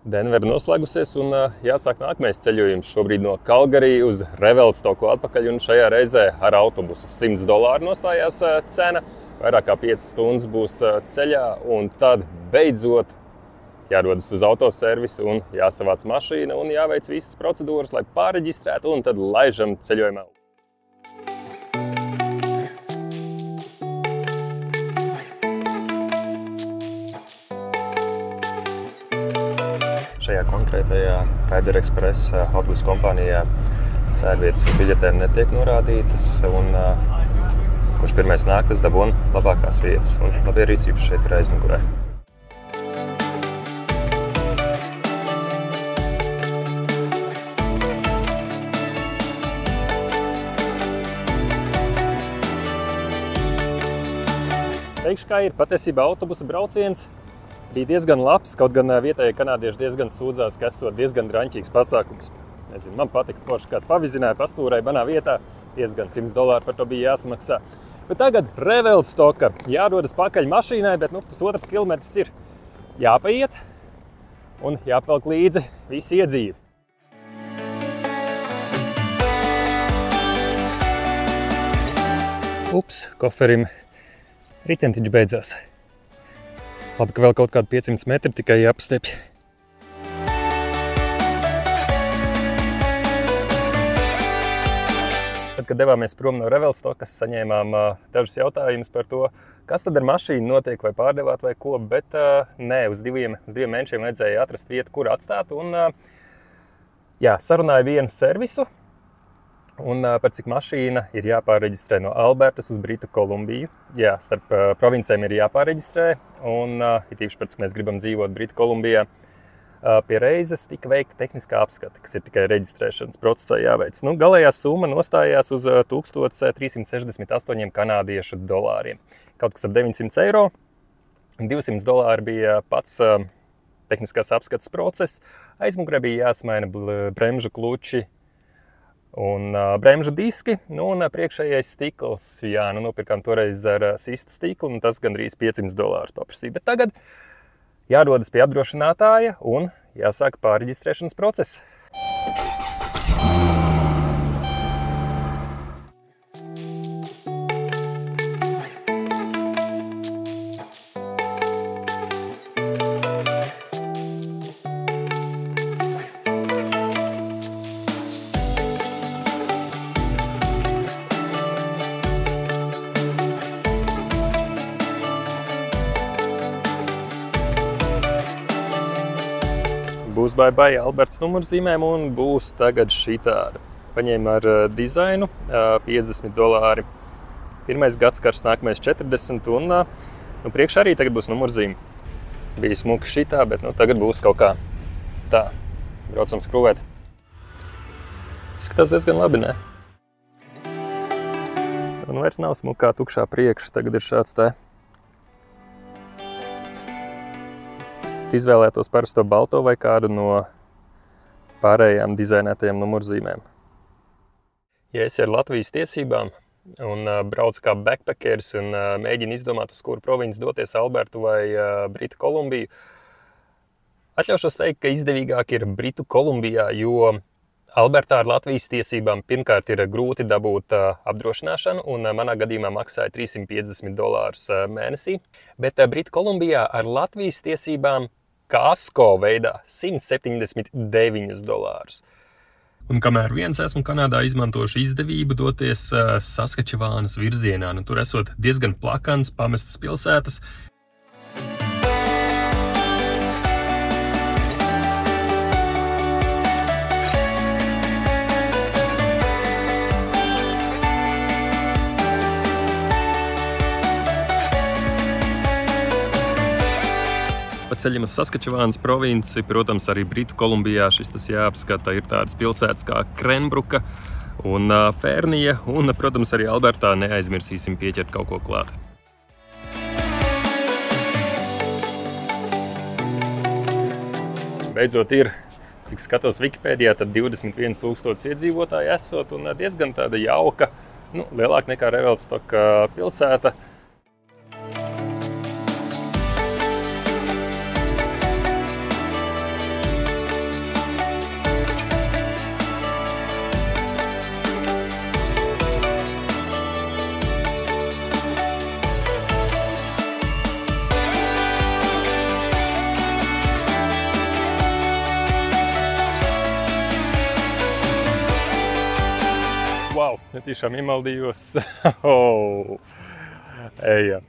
Denvera noslēgusies un jāsāk nākamais ceļojums šobrīd no Calgary uz Revelstoku atpakaļ, un šajā reizē ar autobusu. $100 nostājās cena, vairāk kā 5 stundas būs ceļā, un tad beidzot jādodas uz autoservisu un jāsavāc mašīna un jāveic visas procedūras, lai pārreģistrētu, un tad laižam ceļojumā. Šajā konkrētajā Ryder Express autobusu kompānijā sēdvietas uz biļetēm netiek norādītas, un kurš pirmais nāk, tas dabūna labākās vietas, un labie rīcības šeit ir aizmugurē. Teikšu, kā ir patiesībā autobusa brauciens. Bija diezgan labs, kaut gan vietējie kanādieši diezgan sūdzās, ka esot diezgan draņķīgs pasākums. Nezinu, man patika forši, kāds pavizināja, pastūrēja manā vietā, diezgan $100 par to bija jāsamaksā. Bet tagad Revelstoka jādodas pakaļ mašīnai, bet 1,5 kilometrs ir jāpaiet un jāapvelk līdzi visi iedzīvi. Ups, koferim ritentiņš beidzās. Labi, ka vēl kaut kādi 500 metri tikai jāpastepj. Tad, kad devāmies prom no Revelstokas, saņēmām dažus jautājumus par to, kas tad ar mašīnu notiek, vai pārdevāt vai ko, bet nē, uz diviem mēnešiem vajadzēja atrast vietu, kur atstāt, un sarunāja vienu servisu, un par cik mašīna ir jāpārreģistrē no Albertas uz Britu Kolumbiju. Jā, starp provincēm ir jāpārreģistrē, un it īpaši pēc, ka mēs gribam dzīvot Britu Kolumbijā, pie reizes tika veikta tehniskā apskata, kas ir tikai reģistrēšanas procesā jāveic. Galējā summa nostājās uz 1368 kanādiešu dolāriem. Kaut kas ap €900. $200 bija pats tehniskās apskates process. Aizmugurē bija jāsmaina bremžu kluči un bremžu diski, un priekšējais stikls. Jā, nopirkām toreiz ar sistu stiklu, un tas gandrīz $500 paprasīja. Bet tagad jādodas pie apdrošinātāja un jāsāk pārreģistrēšanas process. Būs bye-bye Albertas numurzīmēm, un būs tagad šī tāda. Paņēma ar dizainu $50. Pirmais gadskars, nākamais 40, un priekšā arī tagad būs numurzīme. Bija smuka šitā, bet tagad būs kaut kā tā. Braucam skrūvēt. Izskatās diezgan labi, ne? Un vairs nav smukā tukšā priekša, tagad ir šāds te. Izvēlētos parasto balto vai kādu no pārējām dizainētajām numurzīmēm. Ja esi ar Latvijas tiesībām un brauc kā backpackeris un mēģina izdomāt, uz kuru provinci doties, Albertu vai Britu Kolumbiju, atļaušos teikt, ka izdevīgāk ir Britu Kolumbijā, jo Albertā ar Latvijas tiesībām pirmkārt ir grūti dabūt apdrošināšanu, un manā gadījumā maksāja $350 mēnesī, bet Britu Kolumbijā ar Latvijas tiesībām kasko veidā $179. Un kamēr viens esmu Kanādā izmantojuši izdevību doties Saskačevānas virzienā, tur esot diezgan plakans, pamestas pilsētas, pa ceļam uz Saskačevānas provinci, protams, arī Britu Kolumbijā šis tas jāapskata, ir tādas pilsētas kā Krenbruka un Fernija, un, protams, arī Albertā neaizmirsīsim pieķert kaut ko klāt. Beidzot ir, cik skatos Wikipēdijā, tad 21,000 iedzīvotāji esot, un diezgan tāda jauka, lielāka nekā Revelstoka pilsēta. Netīšām iemaldījos. Oh, ejam.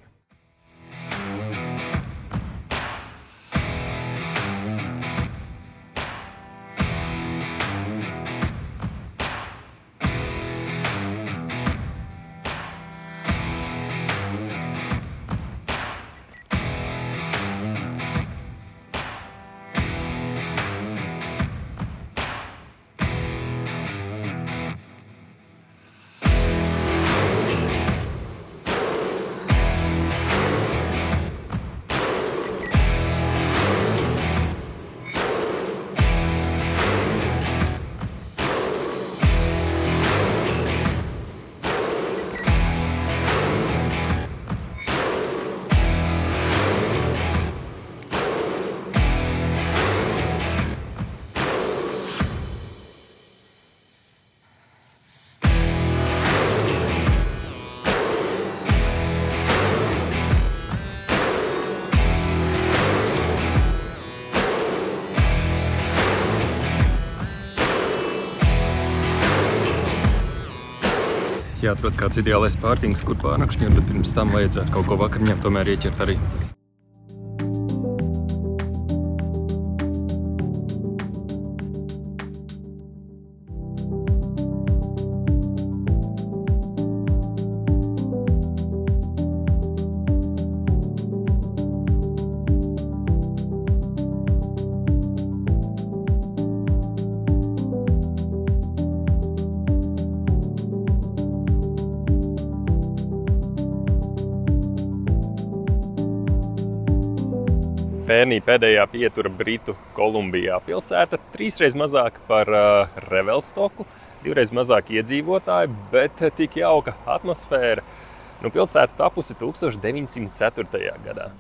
Jāatrod kāds ideālais pārkings, kur pārnakšņot, bet pirms tam vajadzētu kaut ko vakariņām tomēr ieķert arī. Fērnī pēdējā pietura Britu Kolumbijā. Pilsēta 3 reizes mazāka par Revelstoku, 2 reizes mazāk iedzīvotāji, bet tik jauka atmosfēra. Pilsēta tapusi 1904. gadā.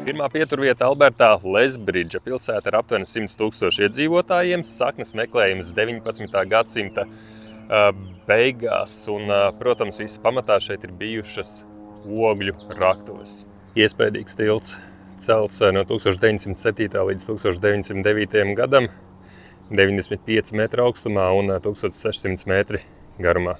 Pirmā pieturvieta Albertā Lesbridža pilsēta ar aptuveni 100 000 iedzīvotājiem. Saknes meklējums 19. gadsimta beigās un, protams, visa pamatā šeit ir bijušas ogļu raktuves. Iespējīgs tilts celts no 1907. līdz 1909. gadam, 95 metru augstumā un 1600 metri garumā.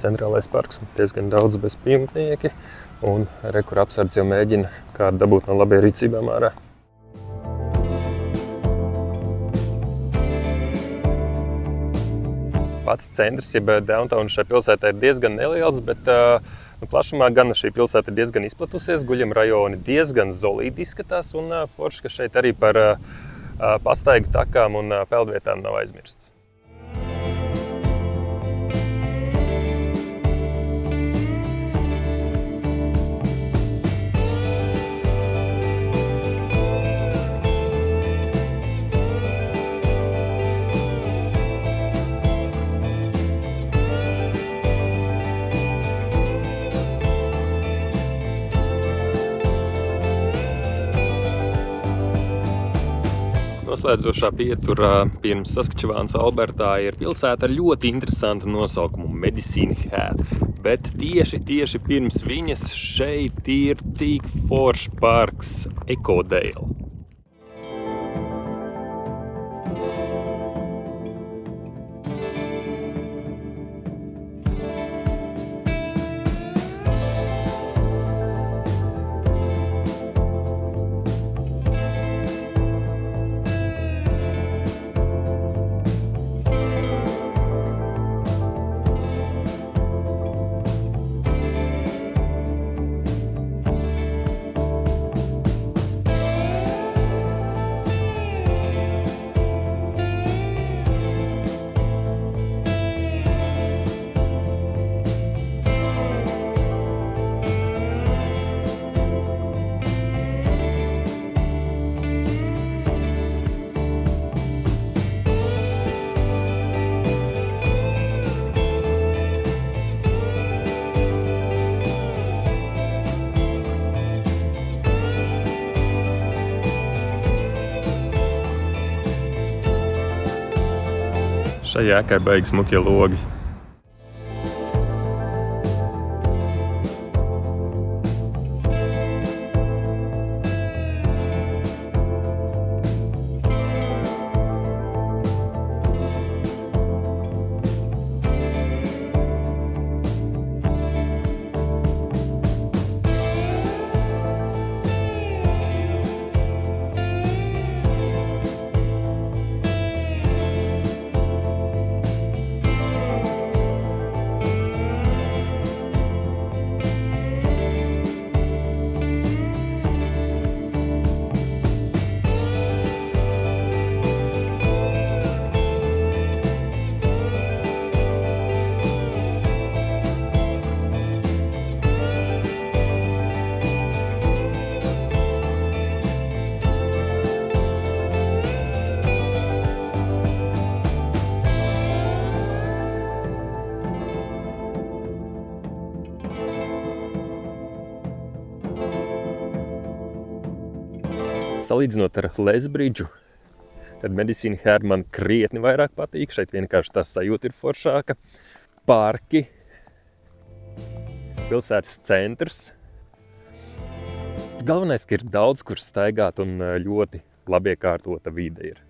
Centrālais parks diezgan daudz bezpajumtnieki, un kur apsardz jau mēģina kādu dabūt no labajām rīcībām ārā. Pats centrs, jeb downtown šai pilsētā ir diezgan neliels, bet plašumā gan šī pilsēta ir diezgan izplatusies, guļam rajoni diezgan zolīdi izskatās, un forši, ka šeit arī par pastaigu takām un peldvietām nav aizmirsts. Noslēdzošā pietura pirms Saskačevānas Albertā ir pilsēta ar ļoti interesantu nosaukumu Medicine Hat, bet tieši pirms viņas šeit ir tik foršs parks Ekodale. Šai ēkai baigi smukie logi. Salīdzinot ar Lethbridžu, tad Medicine Hat man krietni vairāk patīk. Šeit vienkārši tā sajūta ir foršāka. Parki, pilsētas centrs. Galvenais, ka ir daudz, kur staigāt un ļoti labi iekārtota vide ir.